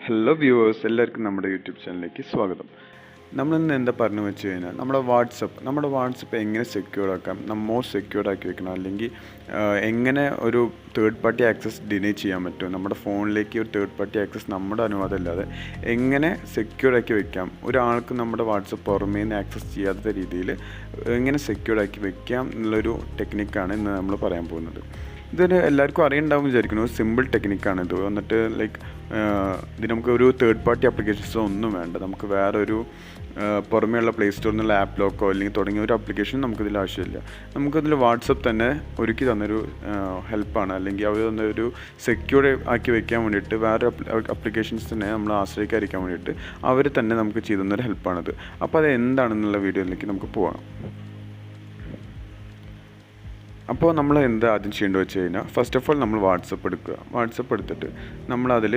Hello viewers, എല്ലാവർക്കും നമ്മുടെ YouTube ചാനലിലേക്ക് സ്വാഗതം. നമ്മളിന്ന് എന്താ പറഞ്ഞു വെച്ച് കഴിഞ്ഞാൽ നമ്മുടെ വാട്സപ്പ് എങ്ങനെ സെക്യൂർ ആക്കാം, മോസ്റ്റ് സെക്യൂർ ആക്കി വെക്കണം, അല്ലെങ്കിൽ എങ്ങനെ ഒരു തേർഡ് പാർട്ടി ആക്സസ് ഡിനൈ ചെയ്യാൻ പറ്റും, നമ്മുടെ ഫോണിലേക്ക് ഒരു തേർഡ് പാർട്ടി ആക്സസ് നമ്മുടെ അനുവാദം ഇല്ലാതെ എങ്ങനെ സെക്യൂർ ആക്കി വെക്കാം, ഒരാൾക്ക് നമ്മുടെ വാട്സപ്പ് പുറമേ നിന്ന് ആക്സസ് ചെയ്യാത്ത രീതിയിൽ എങ്ങനെ സെക്യൂർ ആക്കി വെക്കാം എന്നുള്ളൊരു ടെക്നിക്കാണ് ഇന്ന് നമ്മൾ പറയാൻ പോകുന്നത്. ഇതൊരു എല്ലാവർക്കും അറിയുണ്ടാവും വിചാരിക്കുന്നു. സിമ്പിൾ ടെക്നിക്കാണിത്. എന്നിട്ട് ഇത് നമുക്ക് ഒരു തേർഡ് പാർട്ടി ആപ്ലിക്കേഷൻസോ ഒന്നും വേണ്ട. നമുക്ക് വേറൊരു പുറമേയുള്ള പ്ലേ സ്റ്റോറിൽ നിന്നുള്ള ആപ്പ് ലോക്കോ അല്ലെങ്കിൽ തുടങ്ങിയ ഒരു ആപ്ലിക്കേഷൻ നമുക്കിതിൽ ആവശ്യമില്ല. നമുക്കതിൽ വാട്സപ്പ് തന്നെ ഒരുക്കി തന്നൊരു ഹെൽപ്പാണ്, അല്ലെങ്കിൽ അവർ തന്നൊരു സെക്യൂർ ആക്കി വെക്കാൻ വേണ്ടിയിട്ട് വേറെ ആപ്ലിക്കേഷൻസ് തന്നെ നമ്മൾ ആശ്രയിക്കാതിരിക്കാൻ വേണ്ടിയിട്ട് അവർ തന്നെ നമുക്ക് ചെയ്തു തന്നൊരു ഹെൽപ്പാണത്. അപ്പോൾ അത് എന്താണെന്നുള്ള വീഡിയോയിലേക്ക് നമുക്ക് പോകാം. അപ്പോൾ നമ്മൾ എന്താ ആദ്യം ചെയ്യേണ്ടത് വെച്ച് കഴിഞ്ഞാൽ, ഫസ്റ്റ് ഓഫ് ഓൾ നമ്മൾ വാട്സപ്പ് എടുക്കുക. വാട്സപ്പ് എടുത്തിട്ട് നമ്മളതിൽ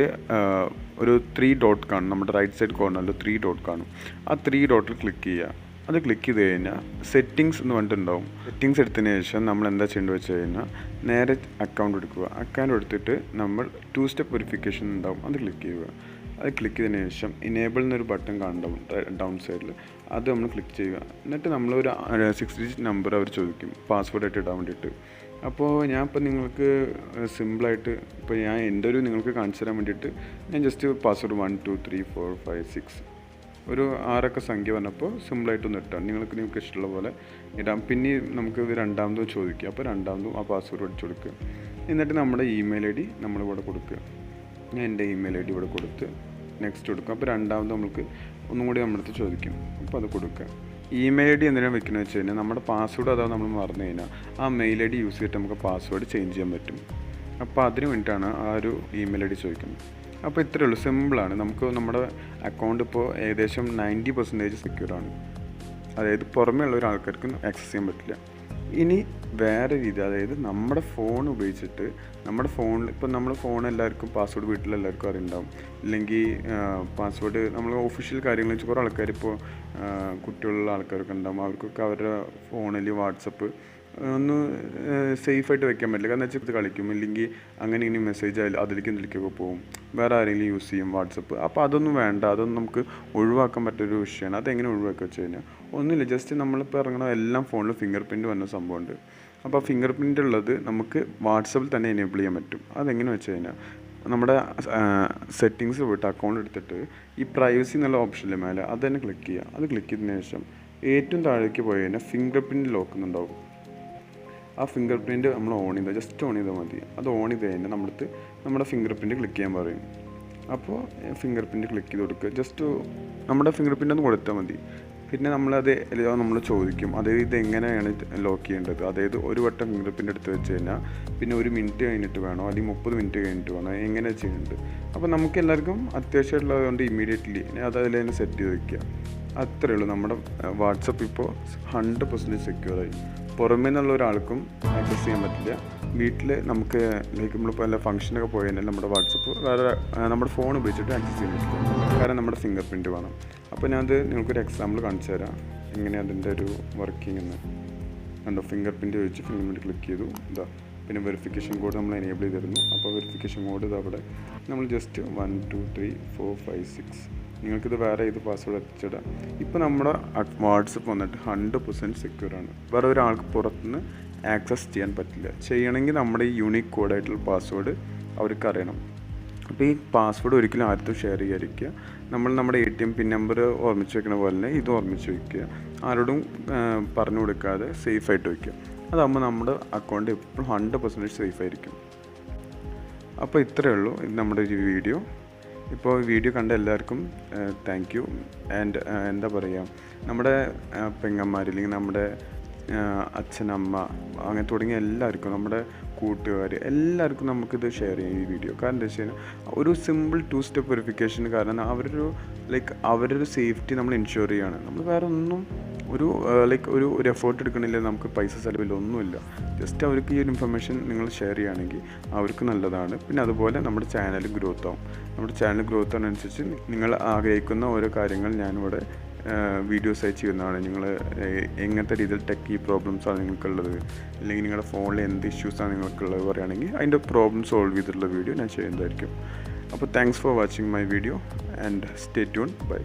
ഒരു 3 ഡോട്ട് കാണും. നമ്മുടെ റൈറ്റ് സൈഡ് കോർണറിൽ 3 ഡോട്ട് കാണും. ആ 3 ഡോട്ടിൽ ക്ലിക്ക് ചെയ്യുക. അത് ക്ലിക്ക് ചെയ്ത് കഴിഞ്ഞാൽ സെറ്റിങ്സ് എന്ന് പറഞ്ഞിട്ടുണ്ടാവും. സെറ്റിങ്സ് എടുത്തതിന് ശേഷം നമ്മൾ എന്താ ചെയ്യേണ്ടത് വെച്ച് കഴിഞ്ഞാൽ, നേരെ അക്കൗണ്ട് എടുക്കുക. അക്കൗണ്ട് എടുത്തിട്ട് നമ്മൾ 2 സ്റ്റെപ്പ് വെരിഫിക്കേഷൻ ഉണ്ടാവും, അത് ക്ലിക്ക് ചെയ്യുക. അത് ക്ലിക്ക് ചെയ്തതിന് ശേഷം ഇനേബിൾ എന്നൊരു ബട്ടൺ കാണുന്നുണ്ടാവും ഡൗൺ സൈഡിൽ, അത് നമ്മൾ ക്ലിക്ക് ചെയ്യുക. എന്നിട്ട് നമ്മളൊരു 6 ഡിജിറ്റ് നമ്പർ അവർ ചോദിക്കും പാസ്വേഡായിട്ട് ഇടാൻ വേണ്ടിയിട്ട്. അപ്പോൾ ഞാനിപ്പോൾ നിങ്ങൾക്ക് സിമ്പിളായിട്ട് എൻ്റെ നിങ്ങൾക്ക് കാണിച്ചു തരാൻ വേണ്ടിയിട്ട് ഞാൻ ജസ്റ്റ് പാസ്വേഡ് 1 2 3 4 5 6 ഒരു 6 സംഖ്യ പറഞ്ഞപ്പോൾ സിമ്പിളായിട്ടൊന്ന് ഇട്ടാം. നിങ്ങൾക്ക് ഇഷ്ടമുള്ള പോലെ ഇടാം. പിന്നെ നമുക്ക് ഇത് രണ്ടാമതും ചോദിക്കുക. അപ്പോൾ രണ്ടാമതും ആ പാസ്വേഡ് അടിച്ചു കൊടുക്കുക. എന്നിട്ട് നമ്മുടെ ഇമെയിൽ ID നമ്മളിവിടെ കൊടുക്കുക. ഞാൻ എൻ്റെ ഇമെയിൽ ID ഇവിടെ കൊടുത്ത് നെക്സ്റ്റ് കൊടുക്കും. അപ്പോൾ രണ്ടാമത് നമുക്ക് ഒന്നും കൂടി നമ്മുടെ അടുത്ത് ചോദിക്കും. അപ്പോൾ അത് കൊടുക്കുക. ഇമെയിൽ ID എന്തിനാണ് വെക്കുന്നത് വെച്ച് കഴിഞ്ഞാൽ, നമ്മുടെ പാസ്വേഡ് അഥവാ നമ്മൾ മറന്നു കഴിഞ്ഞാൽ ആ മെയിൽ ID യൂസ് ചെയ്തിട്ട് നമുക്ക് പാസ്വേഡ് ചേഞ്ച് ചെയ്യാൻ പറ്റും. അപ്പോൾ അതിന് വേണ്ടിയിട്ടാണ് ആ ഒരു ഇമെയിൽ ID ചോദിക്കുന്നത്. അപ്പോൾ ഇത്രയേ ഉള്ളൂ, സിമ്പിളാണ്. നമുക്ക് നമ്മുടെ അക്കൗണ്ട് ഇപ്പോൾ ഏകദേശം 90% സെക്യൂറാണ്. അതായത് പുറമേ ഉള്ള ഒരാൾക്കാർക്ക് ആക്സസ് ചെയ്യാൻ പറ്റില്ല. ഇനി വേറെ രീതി, അതായത് നമ്മുടെ ഫോൺ ഉപയോഗിച്ചിട്ട് നമ്മുടെ ഫോണിൽ ഇപ്പോൾ നമ്മുടെ ഫോൺ എല്ലാവർക്കും പാസ്വേഡ് വീട്ടിലെല്ലാവർക്കും അറിയുണ്ടാവും. ഇല്ലെങ്കിൽ പാസ്വേഡ് നമ്മൾ ഒഫീഷ്യൽ കാര്യങ്ങൾ വെച്ച് കുറേ ആൾക്കാർ ഇപ്പോൾ കുട്ടികളുള്ള ആൾക്കാരൊക്കെ ഉണ്ടാകും. അവർക്കൊക്കെ അവരുടെ ഫോണിൽ വാട്സപ്പ് ഒന്ന് സേഫായിട്ട് വെക്കാൻ പറ്റില്ല. കാരണം വെച്ചാൽ ഇത് കളിക്കും, ഇല്ലെങ്കിൽ അങ്ങനെ ഇനി മെസ്സേജ് ആയാലും അതിലേക്കൊക്കെ പോകും, വേറെ ആരെങ്കിലും യൂസ് ചെയ്യും വാട്സപ്പ്. അപ്പോൾ അതൊന്നും വേണ്ട, അതൊന്നും നമുക്ക് ഒഴിവാക്കാൻ പറ്റൊരു വിഷയമാണ്. അതെങ്ങനെ ഒഴിവാക്കുക വെച്ച് കഴിഞ്ഞാൽ, ഒന്നുമില്ല, ജസ്റ്റ് നമ്മളിപ്പോൾ ഇറങ്ങുന്ന എല്ലാം ഫോണിൽ ഫിംഗർ പ്രിൻറ്റ് വന്ന സംഭവമുണ്ട്. അപ്പോൾ ഫിംഗർ പ്രിൻ്റ് ഉള്ളത് നമുക്ക് വാട്സപ്പിൽ തന്നെ എനേബിൾ ചെയ്യാൻ പറ്റും. അതെങ്ങനെ വെച്ച് കഴിഞ്ഞാൽ, നമ്മുടെ സെറ്റിങ്സ് പോയിട്ട് അക്കൗണ്ട് എടുത്തിട്ട് ഈ പ്രൈവസി എന്നുള്ള ഓപ്ഷനിൽ മേലെ അത് തന്നെ ക്ലിക്ക് ചെയ്യുക. അത് ക്ലിക്ക് ചെയ്തതിന് ശേഷം ഏറ്റവും താഴേക്ക് പോയി കഴിഞ്ഞാൽ ഫിംഗർ പ്രിൻറ്റ് ലോക്ക് എന്നുണ്ടാവും. ആ ഫിംഗർ പ്രിൻറ്റ് നമ്മൾ ജസ്റ്റ് ഓൺ ചെയ്താൽ മതി. അത് ഓൺ ചെയ്ത് കഴിഞ്ഞാൽ നമ്മുടെ ഫിംഗർ പ്രിൻറ്റ് ക്ലിക്ക് ചെയ്യാൻ പറയും. അപ്പോൾ ഫിംഗർ പ്രിൻറ്റ് ക്ലിക്ക് ചെയ്ത് കൊടുക്കുക. ജസ്റ്റ് നമ്മുടെ ഫിംഗർ പ്രിൻ്റ് ഒന്ന് കൊടുത്താൽ മതി. പിന്നെ നമ്മൾ ചോദിക്കും, അതായത് ഇതെങ്ങനെയാണ് ലോക്ക് ചെയ്യേണ്ടത്. അതായത് ഒരു വട്ടം ഫിംഗർ പ്രിൻ്റ് എടുത്ത് വെച്ച് കഴിഞ്ഞാൽ പിന്നെ 1 മിനിറ്റ് കഴിഞ്ഞിട്ട് വേണോ അല്ലെങ്കിൽ 30 മിനിറ്റ് കഴിഞ്ഞിട്ട് വേണോ, എങ്ങനെ ചെയ്യുന്നുണ്ട്. അപ്പോൾ നമുക്ക് എല്ലാവർക്കും അത്യാവശ്യമുള്ളതുകൊണ്ട് ഇമ്മീഡിയറ്റ്ലി അതിൽ തന്നെ സെറ്റ് ചെയ്ത് വയ്ക്കുക. അത്രയേ ഉള്ളൂ. നമ്മുടെ വാട്സപ്പ് ഇപ്പോൾ 100% സെക്യൂറായി. പുറമേ നിന്നുള്ള ഒരാൾക്കും ആക്സസ് ചെയ്യാൻ പറ്റില്ല. വീട്ടിൽ നമുക്ക് നമ്മളിപ്പോൾ എല്ലാ ഫംഗ്ഷനൊക്കെ പോയി കഴിഞ്ഞാൽ നമ്മുടെ വാട്സപ്പ് വേറെ നമ്മുടെ ഫോൺ ഉപയോഗിച്ചിട്ട് ആക്സസ് ചെയ്യാൻ പറ്റില്ല. കാരണം നമ്മുടെ ഫിംഗർ പ്രിൻറ്റ് വേണം. അപ്പോൾ ഞാനത് നിങ്ങൾക്കൊരു എക്സാമ്പിൾ കാണിച്ചു തരാം, എങ്ങനെ അതിൻ്റെ ഒരു വർക്കിംഗ് എന്ന്. കണ്ടോ, ഫിംഗർ പ്രിൻറ്റ് വെച്ച് ഫിംഗർ പ്രിൻറ്റ് ക്ലിക്ക് ചെയ്തു. പിന്നെ വെരിഫിക്കേഷൻ കോഡ് നമ്മൾ എനേബിൾ ചെയ്തിരുന്നു. അപ്പോൾ വെരിഫിക്കേഷൻ കോഡ് അവിടെ നമ്മൾ ജസ്റ്റ് 1 2 3 4 5 6 നിങ്ങൾക്കിത് വേറെ ഏത് പാസ്വേഡ് എത്തിച്ചിടാം. ഇപ്പോൾ നമ്മുടെ വാട്സപ്പ് വന്നിട്ട് 100% സെക്യൂറാണ്. വേറെ ഒരാൾക്ക് പുറത്തുനിന്ന് ആക്സസ് ചെയ്യാൻ പറ്റില്ല. ചെയ്യണമെങ്കിൽ നമ്മുടെ ഈ യൂണിക് കോഡായിട്ടുള്ള പാസ്വേഡ് അവർക്ക് അറിയണം. അപ്പോൾ ഈ പാസ്വേഡ് ഒരിക്കലും ആർക്കും ഷെയർ ചെയ്യാതിരിക്കുക. നമ്മുടെ ATM പിൻ നമ്പർ ഓർമ്മിച്ച് വെക്കുന്ന പോലെ തന്നെ ഇത് ഓർമ്മിച്ച് വയ്ക്കുക. ആരോടും പറഞ്ഞു കൊടുക്കാതെ സേഫായിട്ട് വയ്ക്കുക. അതാകുമ്പോൾ നമ്മുടെ അക്കൗണ്ട് എപ്പോഴും 100% സേഫായിരിക്കും. അപ്പോൾ ഇത്രയേ ഉള്ളൂ നമ്മുടെ ഒരു വീഡിയോ. ഇപ്പോൾ വീഡിയോ കണ്ട എല്ലാവർക്കും താങ്ക് യു. ആൻഡ് എന്താ പറയുക, നമ്മുടെ പെങ്ങന്മാർ അല്ലെങ്കിൽ നമ്മുടെ അച്ഛനമ്മ അങ്ങനെ തുടങ്ങിയ എല്ലാവർക്കും, നമ്മുടെ കൂട്ടുകാർ എല്ലാവർക്കും നമുക്കിത് ഷെയർ ചെയ്യാം ഈ വീഡിയോ. കാരണം എന്താ വെച്ച് കഴിഞ്ഞാൽ, ഒരു സിമ്പിൾ 2 സ്റ്റെപ്പ് വെരിഫിക്കേഷൻ കാരണം അവരൊരു സേഫ്റ്റി നമ്മൾ ഇൻഷുർ ചെയ്യുകയാണ്. നമ്മൾ വേറെ ഒന്നും ഒരു എഫേർട്ട് എടുക്കണില്ല, നമുക്ക് പൈസ ചിലവില്ല, ഒന്നുമില്ല. ജസ്റ്റ് അവർക്ക് ഈ ഒരു ഇൻഫർമേഷൻ നിങ്ങൾ ഷെയർ ചെയ്യുകയാണെങ്കിൽ അവർക്ക് നല്ലതാണ്. പിന്നെ അതുപോലെ നമ്മുടെ ചാനൽ ഗ്രോത്ത് ആവും. നമ്മുടെ ചാനൽ ഗ്രോത്ത് ആവുന്നതനുസരിച്ച് നിങ്ങൾ ആഗ്രഹിക്കുന്ന ഓരോ കാര്യങ്ങൾ ഞാനിവിടെ വീഡിയോസ് അയച്ചു ചെയ്യുന്നതാണ്. നിങ്ങൾ എങ്ങനത്തെ രീതിയിൽ ടെക്കി പ്രോബ്ലംസാണ് നിങ്ങൾക്കുള്ളത്, അല്ലെങ്കിൽ നിങ്ങളുടെ ഫോണിൽ എന്ത് ഇഷ്യൂസാണ് നിങ്ങൾക്കുള്ളത് പറയുകയാണെങ്കിൽ അതിൻ്റെ പ്രോബ്ലം സോൾവ് ചെയ്തിട്ടുള്ള വീഡിയോ ഞാൻ ചെയ്യുന്നതായിരിക്കും. അപ്പോൾ thanks for watching my video and stay tune by.